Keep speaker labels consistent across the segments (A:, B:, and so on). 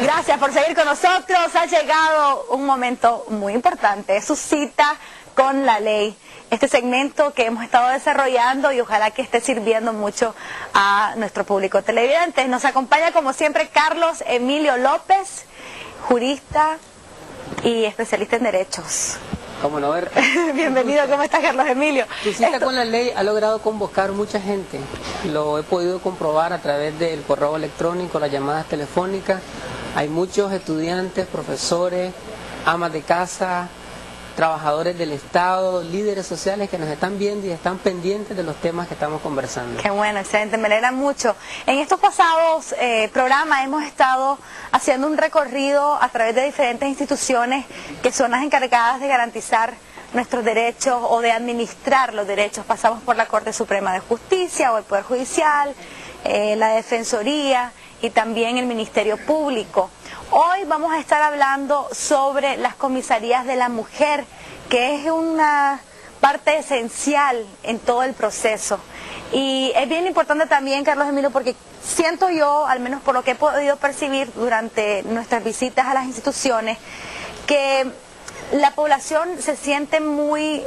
A: Gracias por seguir con nosotros. Ha llegado un momento muy importante, su cita con la ley. Este segmento que hemos estado desarrollando y ojalá que esté sirviendo mucho a nuestro público televidente. Nos acompaña como siempre Carlos Emilio López, jurista y especialista en derechos.
B: ¿Cómo no ver?
A: Bienvenido, ¿cómo estás, Carlos Emilio?
B: Tu cita con la ley ha logrado convocar mucha gente. Lo he podido comprobar a través del correo electrónico, las llamadas telefónicas. Hay muchos estudiantes, profesores, amas de casa, trabajadores del Estado, líderes sociales que nos están viendo y están pendientes de los temas que estamos conversando.
A: Qué bueno, excelente, me alegra mucho. En estos pasados programas hemos estado haciendo un recorrido a través de diferentes instituciones que son las encargadas de garantizar nuestros derechos o de administrar los derechos. Pasamos por la Corte Suprema de Justicia o el Poder Judicial, la Defensoría y también el Ministerio Público. Hoy vamos a estar hablando sobre las comisarías de la mujer, que es una parte esencial en todo el proceso. Y es bien importante también, Carlos Emilio, porque siento yo, al menos por lo que he podido percibir durante nuestras visitas a las instituciones, que la población se siente muy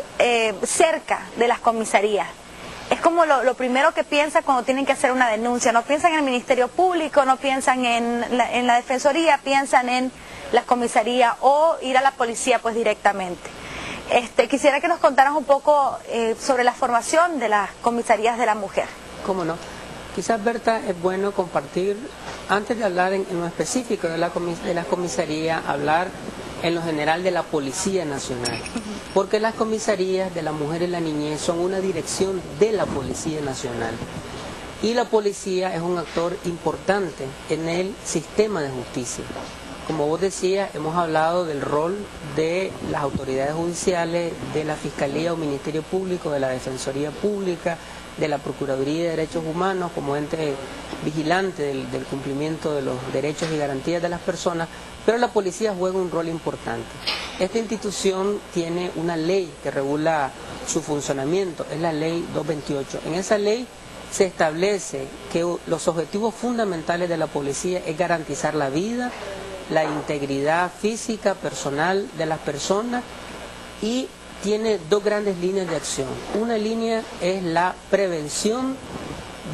A: cerca de las comisarías. Es como lo primero que piensa cuando tienen que hacer una denuncia. No piensan en el Ministerio Público, no piensan en la Defensoría, piensan en las comisarías o ir a la policía pues directamente. Quisiera que nos contaras un poco sobre la formación de las comisarías de la mujer.
B: ¿Cómo no? Quizás, Berta, es bueno compartir, antes de hablar en lo específico de la comisaría, hablar en lo general de la Policía Nacional, porque las comisarías de la mujer y la niñez son una dirección de la Policía Nacional y la policía es un actor importante en el sistema de justicia. Como vos decías, hemos hablado del rol de las autoridades judiciales, de la Fiscalía o Ministerio Público, de la Defensoría Pública, de la Procuraduría de Derechos Humanos como ente vigilante del cumplimiento de los derechos y garantías de las personas, pero la policía juega un rol importante. Esta institución tiene una ley que regula su funcionamiento, es la ley 228. En esa ley se establece que los objetivos fundamentales de la policía es garantizar la vida, la integridad física, personal de las personas y tiene dos grandes líneas de acción. Una línea es la prevención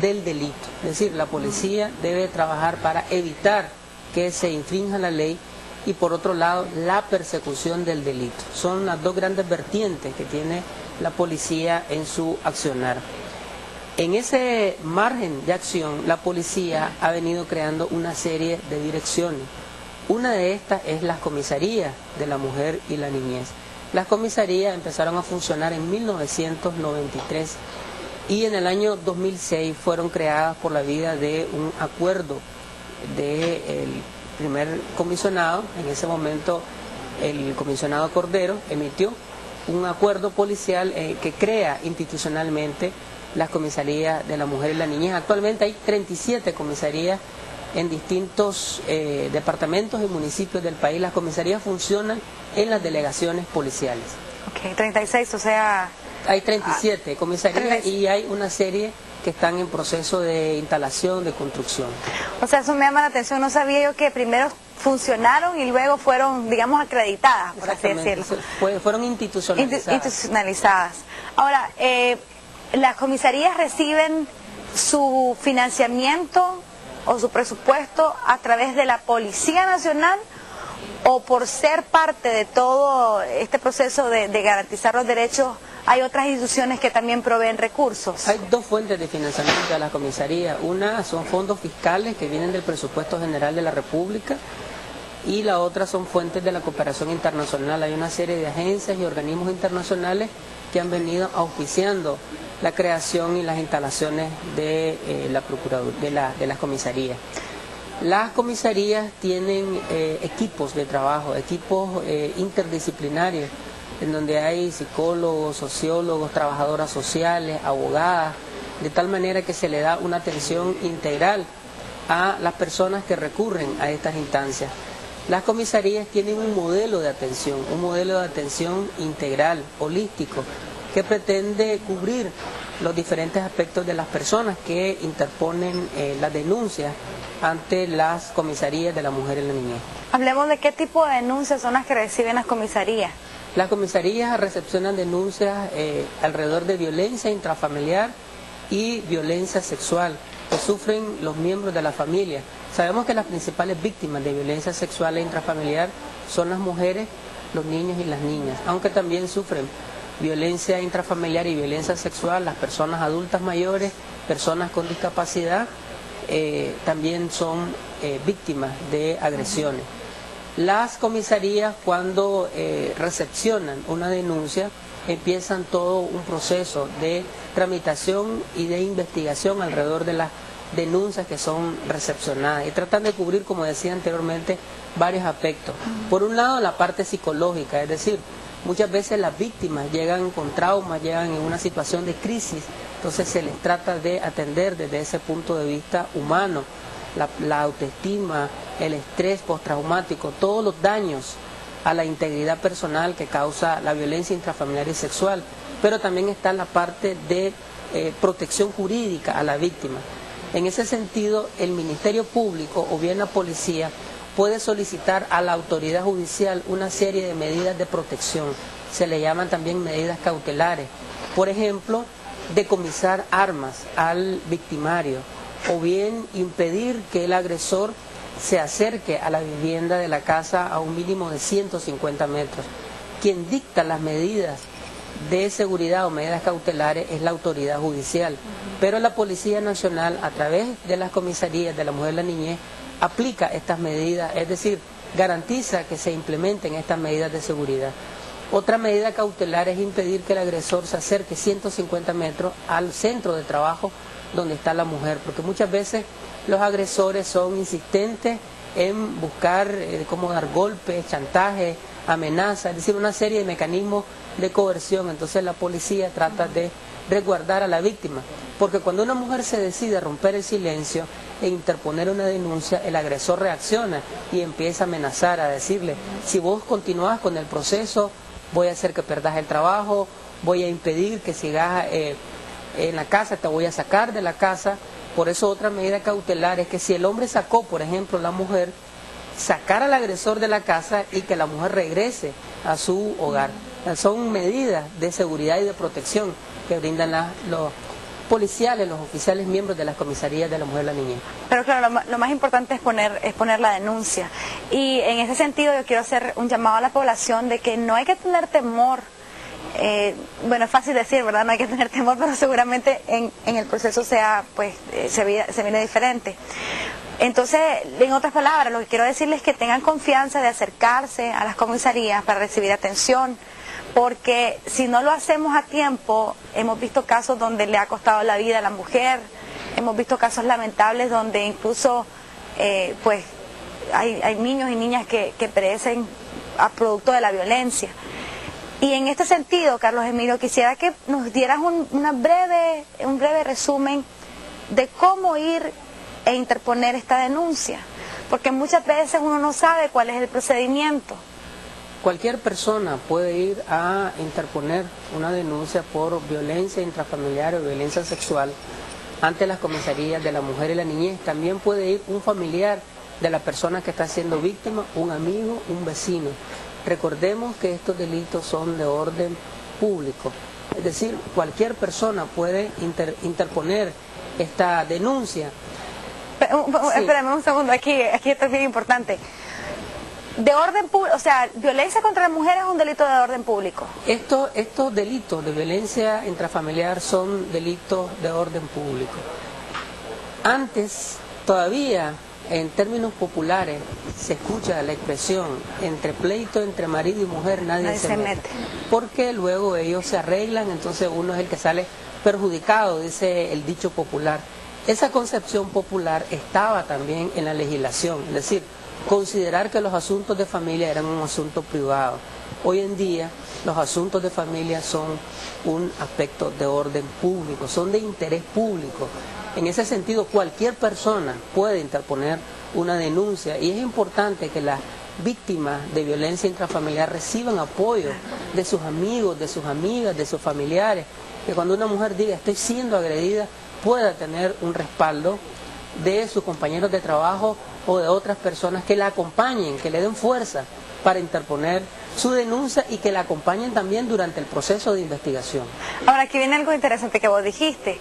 B: del delito, es decir, la policía debe trabajar para evitar que se infrinja la ley y por otro lado la persecución del delito. Son las dos grandes vertientes que tiene la policía en su accionar. En ese margen de acción la policía ha venido creando una serie de direcciones. Una de estas es las comisarías de la mujer y la niñez. Las comisarías empezaron a funcionar en 1993 y en el año 2006 fueron creadas por la vía de un acuerdo del primer comisionado. En ese momento el comisionado Cordero emitió un acuerdo policial que crea institucionalmente las comisarías de la mujer y la niñez. Actualmente hay 37 comisarías en distintos departamentos y municipios del país. Las comisarías funcionan en las delegaciones policiales.
A: Ok, 36, o sea...
B: Hay 37 comisarías y hay una serie que están en proceso de instalación, de construcción.
A: O sea, eso me llama la atención. No sabía yo que primero funcionaron y luego fueron, digamos, acreditadas, por así decirlo.
B: Fueron institucionalizadas.
A: Institucionalizadas. Ahora, ¿las comisarías reciben su financiamiento o su presupuesto a través de la Policía Nacional o por ser parte de todo este proceso de garantizar los derechos hay otras instituciones que también proveen recursos?
B: Hay dos fuentes de financiamiento de la comisaría. Una son fondos fiscales que vienen del presupuesto general de la República y la otra son fuentes de la cooperación internacional. Hay una serie de agencias y organismos internacionales que han venido auspiciando la creación y las instalaciones de la Procuraduría, de las comisarías. Las comisarías tienen equipos de trabajo, equipos interdisciplinarios, en donde hay psicólogos, sociólogos, trabajadoras sociales, abogadas, de tal manera que se le da una atención integral a las personas que recurren a estas instancias. Las comisarías tienen un modelo de atención integral, holístico, que pretende cubrir los diferentes aspectos de las personas que interponen las denuncias ante las comisarías de la mujer y la niñez.
A: Hablemos de qué tipo de denuncias son las que reciben las comisarías.
B: Las comisarías recepcionan denuncias alrededor de violencia intrafamiliar y violencia sexual que sufren los miembros de la familia. Sabemos que las principales víctimas de violencia sexual e intrafamiliar son las mujeres, los niños y las niñas, aunque también sufren violencia intrafamiliar y violencia sexual las personas adultas mayores, personas con discapacidad, también son víctimas de agresiones. Las comisarías, cuando recepcionan una denuncia, empiezan todo un proceso de tramitación y de investigación alrededor de las denuncias que son recepcionadas y tratan de cubrir, como decía anteriormente, varios aspectos. Por un lado, la parte psicológica, es decir, muchas veces las víctimas llegan con traumas, llegan en una situación de crisis, entonces se les trata de atender desde ese punto de vista humano, la autoestima, el estrés postraumático, todos los daños a la integridad personal que causa la violencia intrafamiliar y sexual, pero también está la parte de protección jurídica a la víctima. En ese sentido, el Ministerio Público o bien la policía puede solicitar a la autoridad judicial una serie de medidas de protección, se le llaman también medidas cautelares, por ejemplo, decomisar armas al victimario o bien impedir que el agresor se acerque a la vivienda de la casa a un mínimo de 150 metros. Quien dicta las medidas de seguridad o medidas cautelares es la autoridad judicial, pero la Policía Nacional, a través de las comisarías de la mujer y la niñez, aplica estas medidas, es decir, garantiza que se implementen estas medidas de seguridad. Otra medida cautelar es impedir que el agresor se acerque 150 metros al centro de trabajo donde está la mujer, porque muchas veces los agresores son insistentes en buscar cómo dar golpes, chantaje, amenazas, es decir, una serie de mecanismos de coerción. Entonces la policía trata de resguardar a la víctima, porque cuando una mujer se decide a romper el silencio e interponer una denuncia, el agresor reacciona y empieza a amenazar, a decirle, si vos continuás con el proceso, voy a hacer que perdas el trabajo, voy a impedir que sigas en la casa, te voy a sacar de la casa. Por eso otra medida cautelar es que si el hombre sacó, por ejemplo, la mujer, sacar al agresor de la casa y que la mujer regrese a su hogar. Son medidas de seguridad y de protección que brindan los policiales, los oficiales miembros de las comisarías de la mujer y la niñez.
A: Pero claro, lo más importante es poner la denuncia. Y en ese sentido yo quiero hacer un llamado a la población de que no hay que tener temor. Bueno, es fácil decir, ¿verdad? No hay que tener temor, pero seguramente en el proceso se viene diferente. Entonces, en otras palabras, lo que quiero decirles es que tengan confianza de acercarse a las comisarías para recibir atención, porque si no lo hacemos a tiempo, hemos visto casos donde le ha costado la vida a la mujer, hemos visto casos lamentables donde incluso hay niños y niñas que perecen a producto de la violencia. Y en este sentido, Carlos Emilio, quisiera que nos dieras un breve resumen de cómo ir e interponer esta denuncia, porque muchas veces uno no sabe cuál es el procedimiento.
B: Cualquier persona puede ir a interponer una denuncia por violencia intrafamiliar o violencia sexual ante las comisarías de la mujer y la niñez. También puede ir un familiar de la persona que está siendo víctima, un amigo, un vecino. Recordemos que estos delitos son de orden público, es decir, cualquier persona puede interponer esta denuncia.
A: Espérame un segundo, aquí esto es bien importante. De orden público, o sea, violencia contra la mujer es un delito de orden público.
B: Estos delitos de violencia intrafamiliar son delitos de orden público. Antes, todavía, en términos populares, se escucha la expresión entre pleito, entre marido y mujer, nadie se mete. Porque luego ellos se arreglan, entonces uno es el que sale perjudicado, dice el dicho popular. Esa concepción popular estaba también en la legislación, es decir, considerar que los asuntos de familia eran un asunto privado. Hoy en día los asuntos de familia son un aspecto de orden público, son de interés público. En ese sentido, cualquier persona puede interponer una denuncia y es importante que las víctimas de violencia intrafamiliar reciban apoyo de sus amigos, de sus amigas, de sus familiares, que cuando una mujer diga estoy siendo agredida, pueda tener un respaldo de sus compañeros de trabajo o de otras personas que la acompañen, que le den fuerza para interponer su denuncia y que la acompañen también durante el proceso de investigación.
A: Ahora, aquí viene algo interesante que vos dijiste.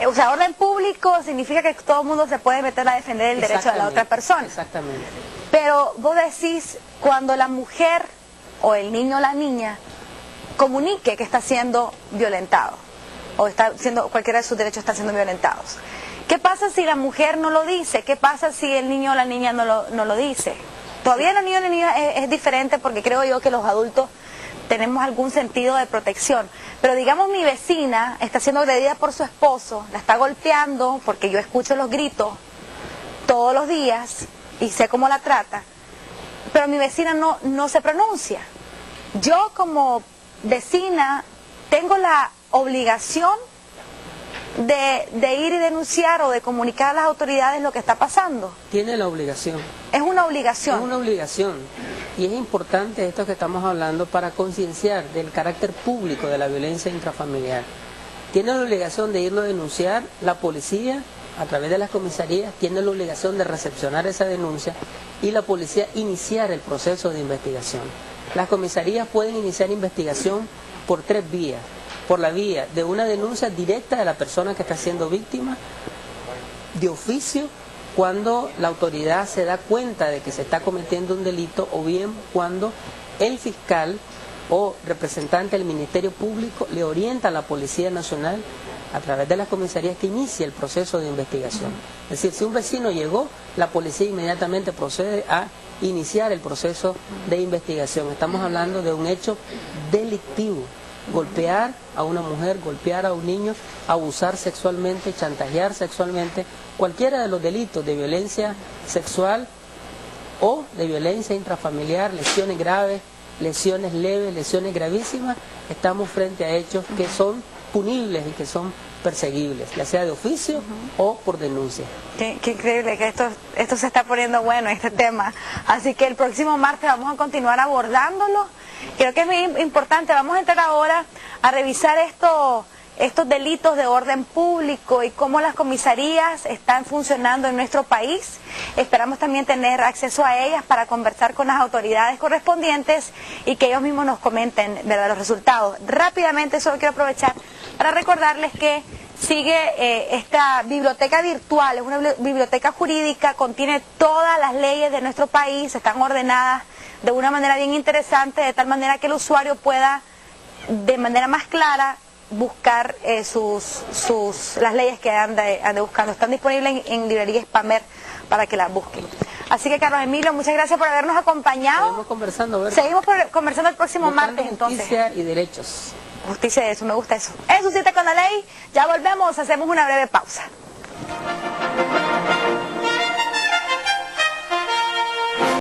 A: O sea, orden público significa que todo el mundo se puede meter a defender el derecho de la otra persona.
B: Exactamente.
A: Pero vos decís, cuando la mujer o el niño o la niña comunique que está siendo violentado o está siendo, cualquiera de sus derechos están siendo violentados. ¿Qué pasa si la mujer no lo dice? ¿Qué pasa si el niño o la niña no lo dice? Todavía el niño o la niña es diferente porque creo yo que los adultos tenemos algún sentido de protección. Pero digamos mi vecina está siendo agredida por su esposo, la está golpeando porque yo escucho los gritos todos los días y sé cómo la trata, pero mi vecina no se pronuncia. Yo como vecina tengo la obligación de ir y denunciar o de comunicar a las autoridades lo que está pasando.
B: Tiene la obligación.
A: Es una obligación.
B: Es una obligación. Y es importante esto que estamos hablando para concienciar del carácter público de la violencia intrafamiliar. Tiene la obligación de irlo a denunciar la policía a través de las comisarías, tiene la obligación de recepcionar esa denuncia y la policía iniciar el proceso de investigación. Las comisarías pueden iniciar investigación por 3 vías. Por la vía de una denuncia directa de la persona que está siendo víctima, de oficio, cuando la autoridad se da cuenta de que se está cometiendo un delito, o bien cuando el fiscal o representante del Ministerio Público le orienta a la Policía Nacional a través de las comisarías que inicie el proceso de investigación. Es decir, si un vecino llegó, la policía inmediatamente procede a iniciar el proceso de investigación. Estamos hablando de un hecho delictivo. Golpear a una mujer, golpear a un niño, abusar sexualmente, chantajear sexualmente, cualquiera de los delitos de violencia sexual o de violencia intrafamiliar, lesiones graves, lesiones leves, lesiones gravísimas, estamos frente a hechos que son punibles y que son perseguibles, ya sea de oficio o por denuncia.
A: Qué increíble que esto se está poniendo bueno, este tema. Así que el próximo martes vamos a continuar abordándolo. Creo que es muy importante. Vamos a entrar ahora a revisar estos delitos de orden público y cómo las comisarías están funcionando en nuestro país. Esperamos también tener acceso a ellas para conversar con las autoridades correspondientes y que ellos mismos nos comenten, ¿verdad?, los resultados. Rápidamente, solo quiero aprovechar para recordarles que sigue esta biblioteca virtual, es una biblioteca jurídica, contiene todas las leyes de nuestro país, están ordenadas de una manera bien interesante, de tal manera que el usuario pueda de manera más clara buscar las leyes que ande buscando. Están disponibles en librería Spamer para que las busquen. Así que, Carlos Emilio, muchas gracias por habernos acompañado.
B: Seguimos conversando, ¿verdad?
A: Seguimos conversando el próximo martes, entonces.
B: Justicia y derechos.
A: Justicia y eso, me gusta eso. Eso sí está con la ley. Ya volvemos, hacemos una breve pausa.